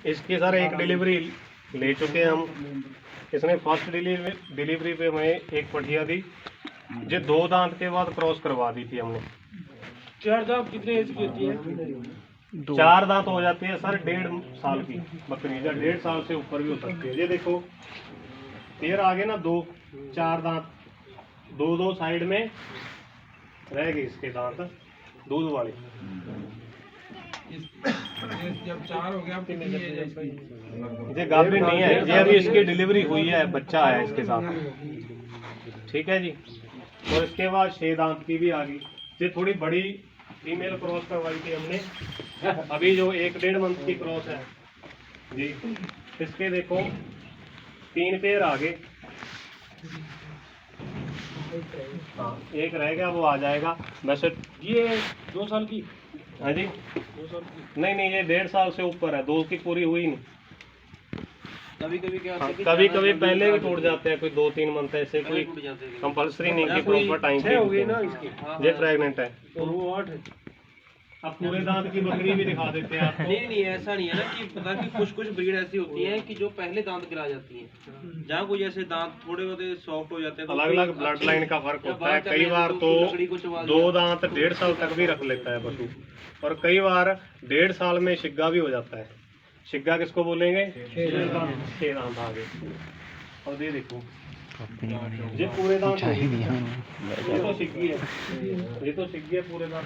इसकी सर एक डिलीवरी ले चुके हैं हम। इसने फर्स्ट डिलीवरी पे हमें एक पठिया दी जो 2 दांत के बाद क्रॉस करवा दी थी हमने। 4 दांत कितने एज की होती है? 4 दांत हो जाती है सर 1.5 साल की बकरी, या 1.5 साल से ऊपर भी हो सकती है। ये देखो पेड़ आगे ना 4 दांत, 2 साइड में रह गए इसके दांत दूध वाले। जब 4 हो गया अब कितनी एज है इसकी? ये गाभिन नहीं है, ये अभी इसकी डिलीवरी हुई है, बच्चा आया इसके साथ। ठीक है जी। और इसके बाद 6 दांत की भी आ गई। ये थोड़ी बड़ी फीमेल क्रॉस करवाई थी हमने, अभी जो 1-1.5 मंथ की क्रॉस है जी। इसके देखो 3 पैर आ गए, हाँ एक रह गया, वो आ जाएगा। वैसे ये 2 साल की? हाँ जी 2 साल की नहीं, ये 1.5 साल से ऊपर है, 2 की पूरी हुई नहीं। कभी कभी क्या होता है कि कभी कभी पहले भी टूट जाते हैं, कोई 2-3 मंथ ऐसे, कोई कंपल्सरी नहीं कि प्रॉपर टाइम पे हो गई ना इसकी। ये प्रेग्नेंट है। और वो 8 है। अब पूरे दांत की बकरी भी दिखा देते हैं आपको। नहीं ऐसा नहीं है ना कि पता कि कुछ ब्रीड ऐसी होती है कि जो पहले दांत गिरा जाती हैं, जहाँ कोई जैसे दांत थोड़े बहुत सॉफ्ट हो जाते हैं। अलग अलग ब्लड लाइन का फर्क होता है। कई बार तो 2 दांत 1.5 साल तक भी रख लेता है पशु, और कई बार 1.5 साल में शिग्गा भी हो जाता है। शिग्गा किसको बोलेंगे? 6 दांत आ गए। और ये देखो ये पूरे दांत, ये तो शिग्गी है, पूरे दांत।